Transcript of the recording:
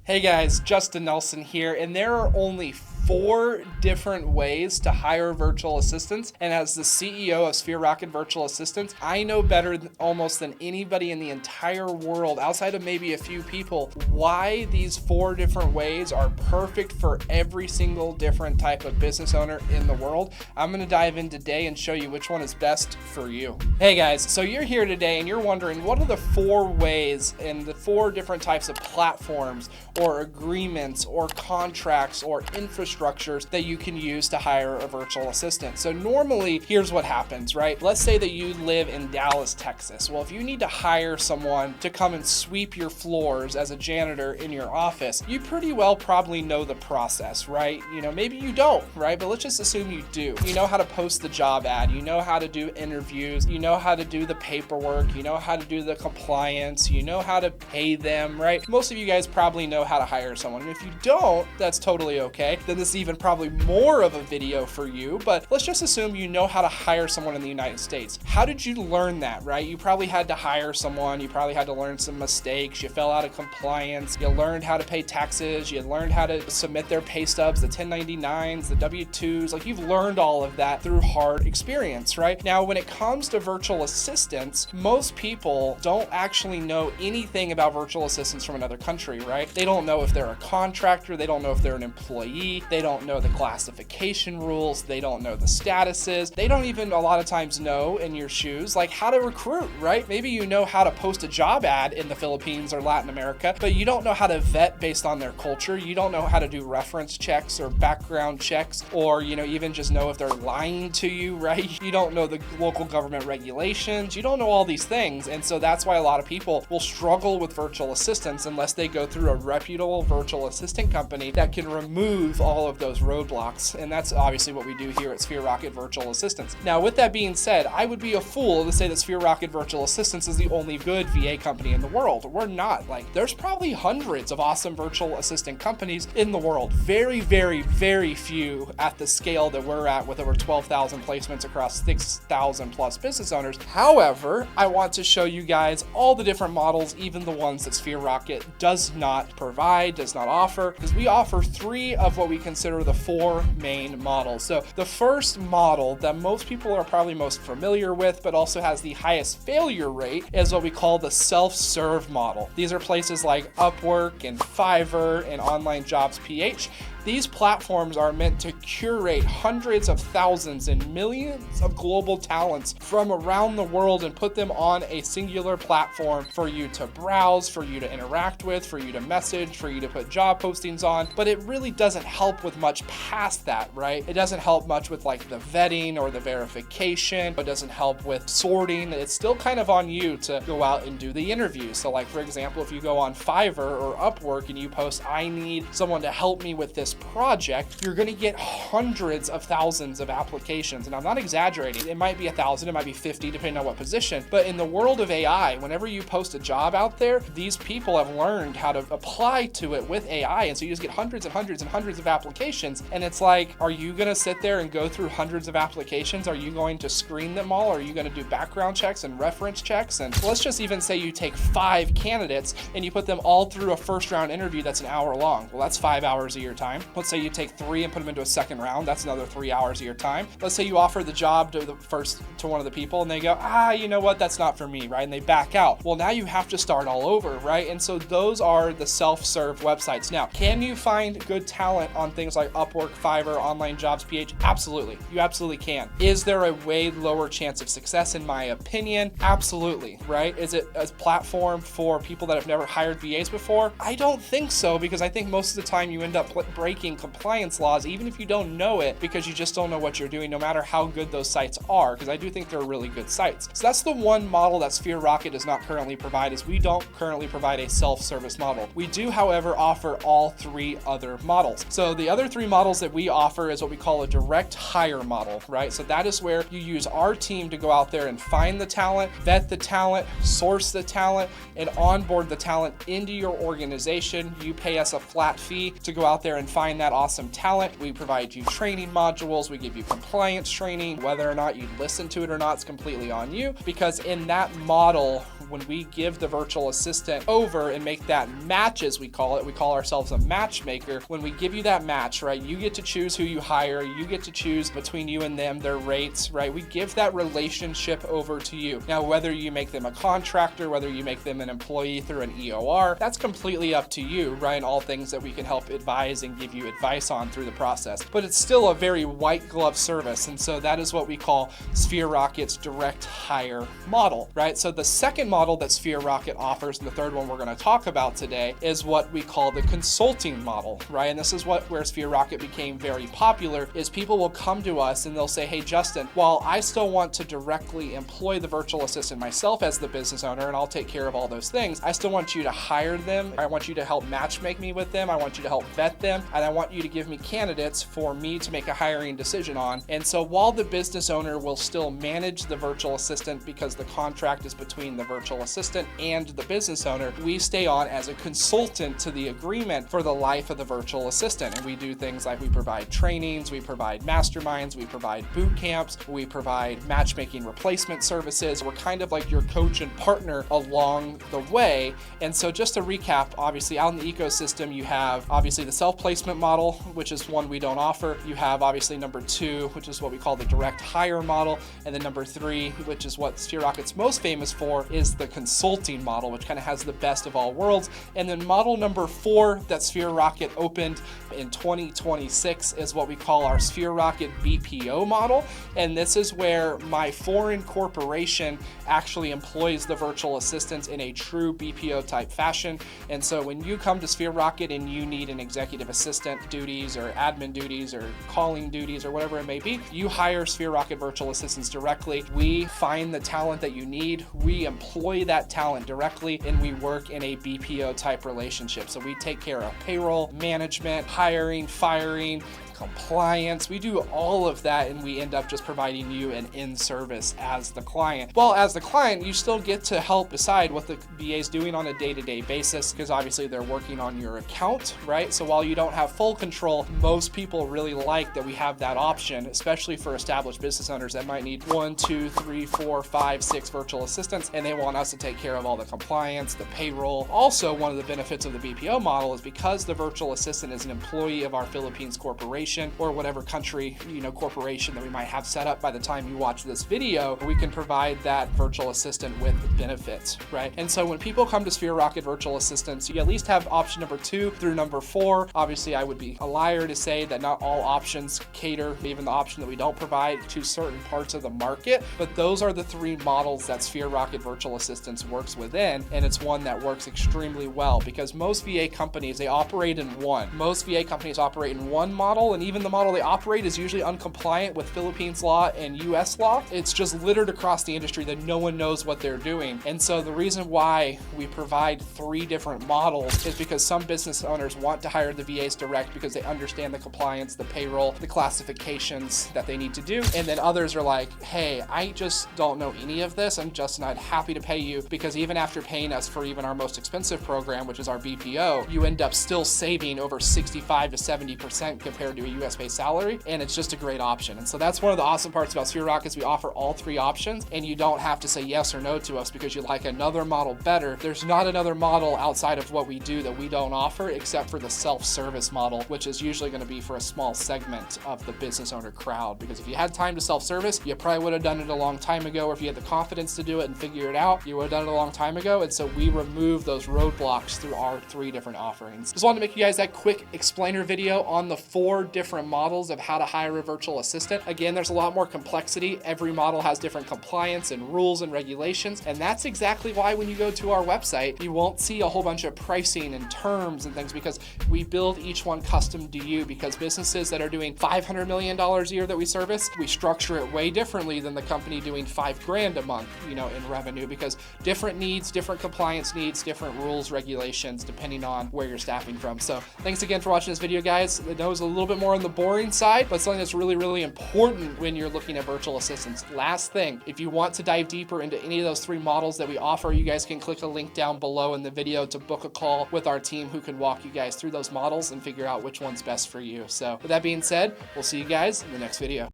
Hey guys, Justin Nelson here, and there are only 4 different ways to hire virtual assistants. And as the CEO of Sphere Rocket Virtual Assistants, I know better almost than anybody in the entire world, outside of maybe a few people, why these 4 different ways are perfect for every single different type of business owner in the world. I'm going to dive in today and show you which one is best for you. Hey guys, so you're here today and you're wondering, what are the 4 ways and the 4 different types of platforms or agreements or contracts or infrastructures that you can use to hire a virtual assistant? So normally, here's what happens, right? Let's say that you live in Dallas, Texas. Well, if you need to hire someone to come and sweep your floors as a janitor in your office, you pretty well probably know the process, right? You know, maybe you don't, right? But let's just assume you do. You know how to post the job ad, you know how to do interviews, you know how to do the paperwork, you know how to do the compliance, you know how to pay them, right? Most of you guys probably know how to hire someone. And if you don't, that's totally okay. Then this is even probably more of a video for you, but let's just assume you know how to hire someone in the United States. How did you learn that, right? You probably had to hire someone, you probably had to learn some mistakes, you fell out of compliance, you learned how to pay taxes, you learned how to submit their pay stubs, the 1099s, the W-2s, like you've learned all of that through hard experience, right? Now, when it comes to virtual assistants, most people don't actually know anything about virtual assistants from another country, right? They don't know if they're a contractor, they don't know if they're an employee, they don't know the classification rules, they don't know the statuses, they don't even a lot of times know, in your shoes, like how to recruit, right? Maybe you know how to post a job ad in the Philippines or Latin America, but you don't know how to vet based on their culture. You don't know how to do reference checks or background checks, or even just know if they're lying to you, right? You don't know the local government regulations, you don't know all these things. And so that's why a lot of people will struggle with virtual assistants unless they go through a reputable virtual assistant company that can remove all of those roadblocks. And that's obviously what we do here at Sphere Rocket Virtual Assistants. Now, with that being said, I would be a fool to say that Sphere Rocket Virtual Assistants is the only good VA company in the world. We're not. Like, there's probably hundreds of awesome virtual assistant companies in the world. Very, very, very few at the scale that we're at, with over 12,000 placements across 6,000 plus business owners. However, I want to show you guys all the different models, even the ones that Sphere Rocket does not provide, does not offer, because we offer 3 of what we consider the 4 main models. So the first model that most people are probably most familiar with, but also has the highest failure rate, is what we call the self-serve model. These are places like Upwork and Fiverr and OnlineJobs.ph. These platforms are meant to curate hundreds of thousands and millions of global talents from around the world and put them on a singular platform for you to browse, for you to interact with, for you to message, for you to put job postings on. But it really doesn't help with much past that, right? It doesn't help much with like the vetting or the verification. It doesn't help with sorting. It's still kind of on you to go out and do the interview. So like, for example, if you go on Fiverr or Upwork and you post, I need someone to help me with this project, you're going to get hundreds of thousands of applications. And I'm not exaggerating. It might be 1,000, it might be 50, depending on what position. But in the world of AI, whenever you post a job out there, these people have learned how to apply to it with AI. And so you just get hundreds and hundreds and hundreds of applications. And it's like, are you going to sit there and go through hundreds of applications? Are you going to screen them all? Are you going to do background checks and reference checks? And let's just even say you take 5 candidates and you put them all through a first round interview that's an hour long. Well, that's 5 hours of your time. Let's say you take 3 and put them into a second round. That's another 3 hours of your time. Let's say you offer the job to one of the people and they go, you know what? That's not for me, right? And they back out. Well, now you have to start all over, right? And so those are the self-serve websites. Now, can you find good talent on things like Upwork, Fiverr, OnlineJobs.ph? Absolutely. You absolutely can. Is there a way lower chance of success? In my opinion, absolutely, right? Is it a platform for people that have never hired VAs before? I don't think so, because I think most of the time you end up breaking compliance laws, even if you don't know it, because you just don't know what you're doing, no matter how good those sites are, because I do think they're really good sites. So that's the one model that Sphere Rocket does not currently provide, is we don't currently provide a self-service model. We do, however, offer all 3 other models. So the other 3 models that we offer is what we call a direct hire model, right? So that is where you use our team to go out there and find the talent, vet the talent, source the talent, and onboard the talent into your organization. You pay us a flat fee to go out there and find find that awesome talent. We provide you training modules. We give you compliance training. Whether or not you listen to it or not, it's completely on you, because in that model, when we give the virtual assistant over and make that match, as we call it, we call ourselves a matchmaker. When we give you that match, right, you get to choose who you hire. You get to choose between you and them their rates, right? We give that relationship over to you. Now, whether you make them a contractor, whether you make them an employee through an EOR, that's completely up to you, right? And all things that we can help advise and give you advice on through the process. But it's still a very white glove service. And so that is what we call Sphere Rocket's direct hire model, right? So the second model that Sphere Rocket offers, and the third one we're going to talk about today, is what we call the consulting model, right? And this is where Sphere Rocket became very popular, is people will come to us and they'll say, hey, Justin, while I still want to directly employ the virtual assistant myself as the business owner, and I'll take care of all those things, I still want you to hire them. I want you to help matchmake me with them. I want you to help vet them. And I want you to give me candidates for me to make a hiring decision on. And so while the business owner will still manage the virtual assistant, because the contract is between the virtual assistant and the business owner, we stay on as a consultant to the agreement for the life of the virtual assistant. And we do things like we provide trainings, we provide masterminds, we provide boot camps, we provide matchmaking replacement services. We're kind of like your coach and partner along the way. And so just to recap, obviously out in the ecosystem, you have obviously the self-placement model, which is one we don't offer. You have obviously number 2, which is what we call the direct hire model. And then number 3, which is what Sphere Rocket's most famous for, is the consulting model, which kind of has the best of all worlds. And then model number 4 that Sphere Rocket opened in 2026 is what we call our Sphere Rocket BPO model. And this is where my foreign corporation actually employs the virtual assistants in a true BPO type fashion. And so when you come to Sphere Rocket and you need an executive assistant duties or admin duties or calling duties or whatever it may be, you hire Sphere Rocket virtual assistants directly. We find the talent that you need, we employ that talent directly, and we work in a BPO type relationship. So we take care of payroll, management, hiring, firing, compliance. We do all of that, and we end up just providing you an in-service as the client. Well, as the client, you still get to help decide what the VA is doing on a day-to-day basis, because obviously they're working on your account, right? So while you don't have full control, most people really like that we have that option, especially for established business owners that might need 1, 2, 3, 4, 5, 6 virtual assistants, and they want us to take care of all the compliance, the payroll. Also, one of the benefits of the BPO model is because the virtual assistant is an employee of our Philippines corporation, or whatever country, corporation that we might have set up by the time you watch this video, we can provide that virtual assistant with benefits, right? And so when people come to Sphere Rocket virtual assistants, you at least have option number 2 through number 4. Obviously, I would be a liar to say that not all options cater, even the option that we don't provide, to certain parts of the market, but those are the 3 models that Sphere Rocket virtual assistants works within, and it's one that works extremely well, because most VA companies, they operate in one. Most VA companies operate in one model, and even the model they operate is usually uncompliant with Philippines law and US law. It's just littered across the industry that no one knows what they're doing. And so the reason why we provide 3 different models is because some business owners want to hire the VAs direct because they understand the compliance, the payroll, the classifications that they need to do. And then others are like, hey, I just don't know any of this. I'm just not happy to pay you, because even after paying us for even our most expensive program, which is our BPO, you end up still saving over 65 to 70% compared to a US-based salary, and it's just a great option. And so that's one of the awesome parts about Sphere Rocket is we offer all 3 options, and you don't have to say yes or no to us because you like another model better. There's not another model outside of what we do that we don't offer, except for the self-service model, which is usually going to be for a small segment of the business owner crowd. Because if you had time to self-service, you probably would have done it a long time ago, or if you had the confidence to do it and figure it out, you would have done it a long time ago. And so we remove those roadblocks through our 3 different offerings. Just wanted to make you guys that quick explainer video on the 4 different models of how to hire a virtual assistant. Again, there's a lot more complexity. Every model has different compliance and rules and regulations, and that's exactly why when you go to our website, you won't see a whole bunch of pricing and terms and things, because we build each one custom to you. Because businesses that are doing $500 million a year that we service, we structure it way differently than the company doing $5 grand a month, in revenue, because different needs, different compliance needs, different rules, regulations, depending on where you're staffing from. So thanks again for watching this video, guys. I know it was a little bit bit more on the boring side, but something that's really, really important when you're looking at virtual assistants. Last thing, if you want to dive deeper into any of those 3 models that we offer, you guys can click a link down below in the video to book a call with our team who can walk you guys through those models and figure out which one's best for you. So with that being said, we'll see you guys in the next video.